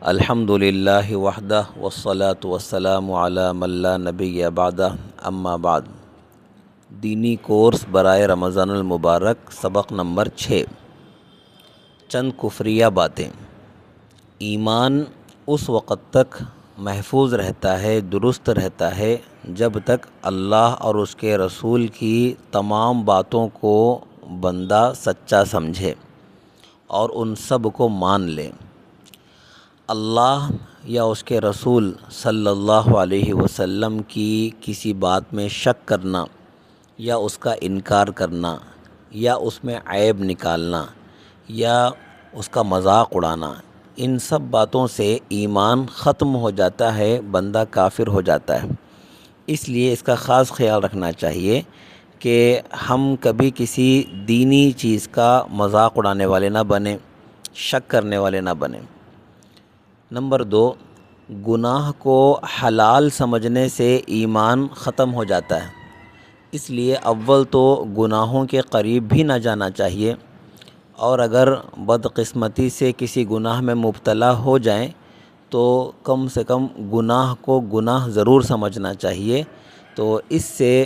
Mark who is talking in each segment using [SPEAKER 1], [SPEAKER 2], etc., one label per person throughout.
[SPEAKER 1] الحمدللہ وحدہ والصلاة والسلام علی من لا نبی بعدہ اما بعد۔ دینی کورس برائے رمضان المبارک سبق نمبر 6۔ چند کفریہ باتیں۔ ایمان اس وقت تک محفوظ رہتا ہے، درست رہتا ہے، جب تک اللہ اور اس کے رسول کی تمام باتوں کو بندہ سچا سمجھے اور ان سب کو مان لے۔ اللہ یا اس کے رسول صلی اللہ علیہ وسلم کی کسی بات میں شک کرنا یا اس کا انکار کرنا یا اس میں عیب نکالنا یا اس کا مذاق اڑانا، ان سب باتوں سے ایمان ختم ہو جاتا ہے، بندہ کافر ہو جاتا ہے۔ اس لیے اس کا خاص خیال رکھنا چاہیے کہ ہم کبھی کسی دینی چیز کا مذاق اڑانے والے نہ بنیں، شک کرنے والے نہ بنیں۔ نمبر 2، گناہ کو حلال سمجھنے سے ایمان ختم ہو جاتا ہے، اس لیے اول تو گناہوں کے قریب بھی نہ جانا چاہیے، اور اگر بدقسمتی سے کسی گناہ میں مبتلا ہو جائیں تو کم سے کم گناہ کو گناہ ضرور سمجھنا چاہیے، تو اس سے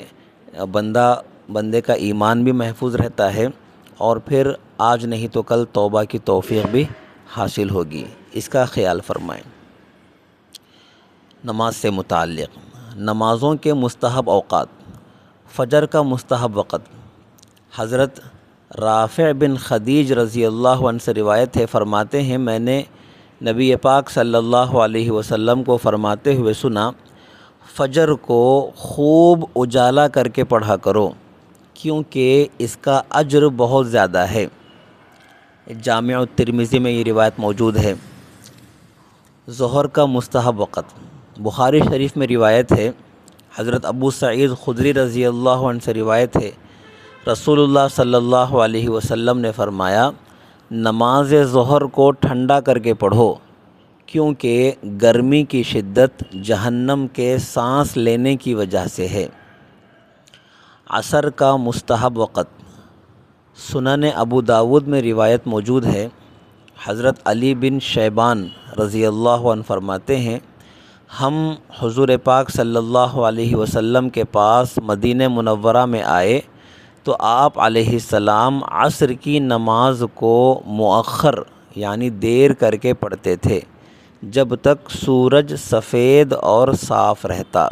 [SPEAKER 1] بندے کا ایمان بھی محفوظ رہتا ہے اور پھر آج نہیں تو کل توبہ کی توفیق بھی حاصل ہوگی۔ اس کا خیال فرمائیں۔ نماز سے متعلق نمازوں کے مستحب اوقات۔ فجر کا مستحب وقت حضرت رافع بن خدیج رضی اللہ عنہ سے روایت ہے، فرماتے ہیں میں نے نبی پاک صلی اللہ علیہ وسلم کو فرماتے ہوئے سنا، فجر کو خوب اجالا کر کے پڑھا کرو کیونکہ اس کا اجر بہت زیادہ ہے۔ جامع الترمذی میں یہ روایت موجود ہے۔ ظہر کا مستحب وقت۔ بخاری شریف میں روایت ہے، حضرت ابو سعید خدری رضی اللہ عنہ سے روایت ہے، رسول اللہ صلی اللہ علیہ وسلم نے فرمایا، نماز ظہر کو ٹھنڈا کر کے پڑھو کیونکہ گرمی کی شدت جہنم کے سانس لینے کی وجہ سے ہے۔ عصر کا مستحب وقت۔ سنن ابو داود میں روایت موجود ہے، حضرت علی بن شیبان رضی اللہ عنہ فرماتے ہیں، ہم حضور پاک صلی اللہ علیہ وسلم کے پاس مدینہ منورہ میں آئے تو آپ علیہ السلام عصر کی نماز کو مؤخر یعنی دیر کر کے پڑھتے تھے جب تک سورج سفید اور صاف رہتا،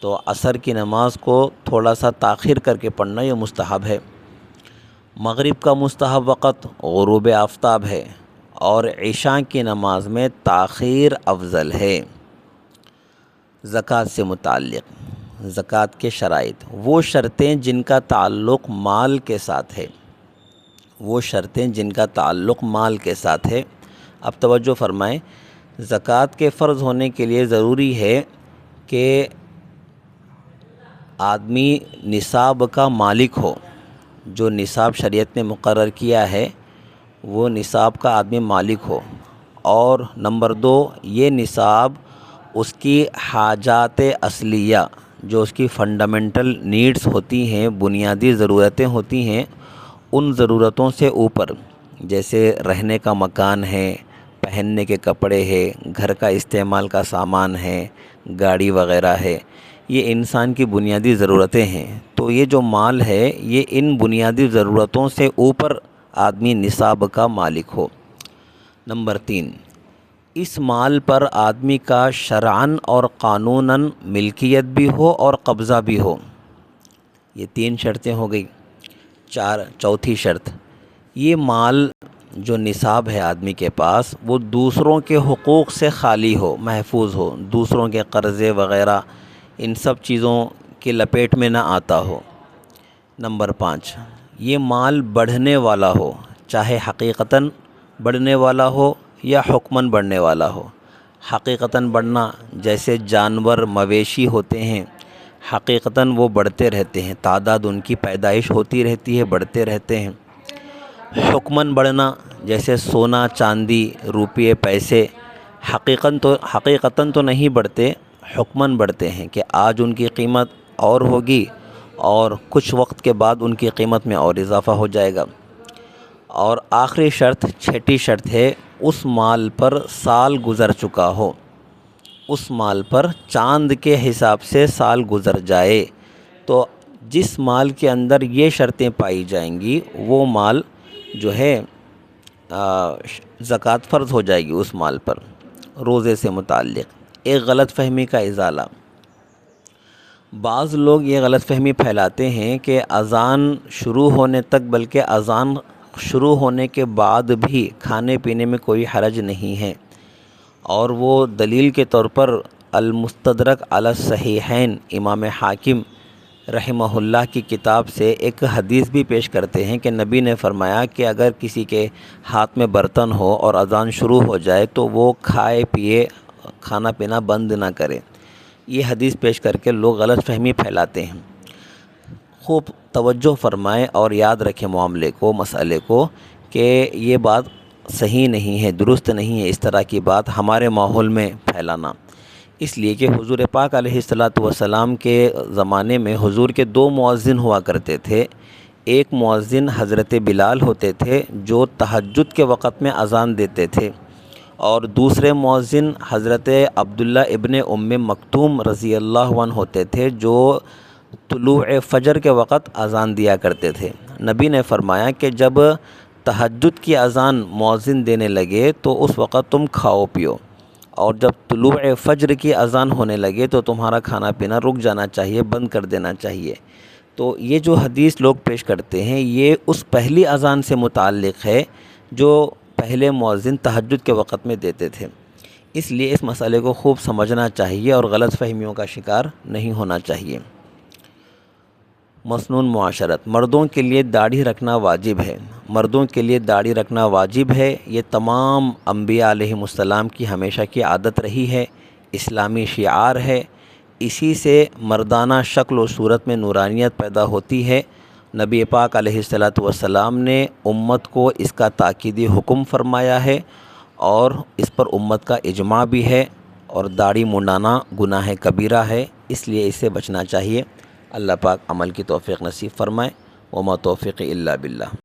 [SPEAKER 1] تو عصر کی نماز کو تھوڑا سا تاخیر کر کے پڑھنا یہ مستحب ہے۔ مغرب کا مستحب وقت غروب آفتاب ہے اور عشاء کی نماز میں تاخیر افضل ہے۔ زکوٰۃ سے متعلق زکوٰۃ کے شرائط۔ وہ شرطیں جن کا تعلق مال کے ساتھ ہے، وہ شرطیں جن کا تعلق مال کے ساتھ ہے۔ اب توجہ فرمائیں، زکوٰۃ کے فرض ہونے کے لیے ضروری ہے کہ آدمی نصاب کا مالک ہو، جو نصاب شریعت نے مقرر کیا ہے وہ نصاب کا آدمی مالک ہو، اور نمبر 2، یہ نصاب اس کی حاجات اصلیہ، جو اس کی فنڈامنٹل نیڈز ہوتی ہیں، بنیادی ضرورتیں ہوتی ہیں، ان ضرورتوں سے اوپر، جیسے رہنے کا مکان ہے، پہننے کے کپڑے ہے، گھر کا استعمال کا سامان ہے، گاڑی وغیرہ ہے، یہ انسان کی بنیادی ضرورتیں ہیں، تو یہ جو مال ہے یہ ان بنیادی ضرورتوں سے اوپر آدمی نصاب کا مالک ہو۔ نمبر 3، اس مال پر آدمی کا شرعاً اور قانوناً ملکیت بھی ہو اور قبضہ بھی ہو۔ یہ 3 شرطیں ہو گئی۔ چوتھی شرط، یہ مال جو نصاب ہے آدمی کے پاس وہ دوسروں کے حقوق سے خالی ہو، محفوظ ہو، دوسروں کے قرضے وغیرہ ان سب چیزوں کی لپیٹ میں نہ آتا ہو۔ نمبر 5، یہ مال بڑھنے والا ہو، چاہے حقیقتاً بڑھنے والا ہو یا حکماً بڑھنے والا ہو۔ حقیقتاً بڑھنا جیسے جانور مویشی ہوتے ہیں، حقیقتاً وہ بڑھتے رہتے ہیں، تعداد ان کی پیدائش ہوتی رہتی ہے، بڑھتے رہتے ہیں۔ حکماً بڑھنا جیسے سونا، چاندی، روپیے، پیسے، حقیقتاً تو نہیں بڑھتے، حکماً بڑھتے ہیں کہ آج ان کی قیمت اور ہوگی اور کچھ وقت کے بعد ان کی قیمت میں اور اضافہ ہو جائے گا۔ اور آخری شرط، چھٹی شرط ہے، اس مال پر سال گزر چکا ہو، اس مال پر چاند کے حساب سے سال گزر جائے۔ تو جس مال کے اندر یہ شرطیں پائی جائیں گی وہ مال جو ہے زکوٰۃ فرض ہو جائے گی اس مال پر۔ روزے سے متعلق ایک غلط فہمی کا ازالہ۔ بعض لوگ یہ غلط فہمی پھیلاتے ہیں کہ اذان شروع ہونے تک، بلکہ اذان شروع ہونے کے بعد بھی کھانے پینے میں کوئی حرج نہیں ہے، اور وہ دلیل کے طور پر المستدرک علی الصحیحین امام حاکم رحمہ اللہ کی کتاب سے ایک حدیث بھی پیش کرتے ہیں کہ نبی نے فرمایا کہ اگر کسی کے ہاتھ میں برتن ہو اور اذان شروع ہو جائے تو وہ کھائے پیے، کھانا پینا بند نہ کرے۔ یہ حدیث پیش کر کے لوگ غلط فہمی پھیلاتے ہیں۔ خوب توجہ فرمائیں اور یاد رکھیں معاملے کو، مسئلے کو، کہ یہ بات صحیح نہیں ہے، درست نہیں ہے اس طرح کی بات ہمارے ماحول میں پھیلانا۔ اس لیے کہ حضور پاک علیہ الصلاۃ والسلام کے زمانے میں حضور کے دو مؤذن ہوا کرتے تھے۔ ایک مؤذن حضرت بلال ہوتے تھے جو تہجد کے وقت میں اذان دیتے تھے، اور دوسرے مؤذن حضرت عبداللہ ابن ام مکتوم رضی اللہ عنہ ہوتے تھے جو طلوع فجر کے وقت اذان دیا کرتے تھے۔ نبی نے فرمایا کہ جب تہجد کی اذان مؤذن دینے لگے تو اس وقت تم کھاؤ پیو، اور جب طلوع فجر کی اذان ہونے لگے تو تمہارا کھانا پینا رک جانا چاہیے، بند کر دینا چاہیے۔ تو یہ جو حدیث لوگ پیش کرتے ہیں یہ اس پہلی اذان سے متعلق ہے جو پہلے مؤذن تہجد کے وقت میں دیتے تھے۔ اس لیے اس مسئلے کو خوب سمجھنا چاہیے اور غلط فہمیوں کا شکار نہیں ہونا چاہیے۔ مسنون معاشرت، مردوں کے لیے داڑھی رکھنا واجب ہے، مردوں کے لیے داڑھی رکھنا واجب ہے۔ یہ تمام انبیاء علیہم السلام کی ہمیشہ کی عادت رہی ہے، اسلامی شعار ہے، اسی سے مردانہ شکل و صورت میں نورانیت پیدا ہوتی ہے۔ نبی پاک علیہ الصلاۃ والسلام نے امت کو اس کا تاکیدی حکم فرمایا ہے، اور اس پر امت کا اجماع بھی ہے، اور داڑھی منڈانا گناہ کبیرہ ہے، اس لیے اس سے بچنا چاہیے۔ اللہ پاک عمل کی توفیق نصیب فرمائے۔ وما توفیق الا باللہ۔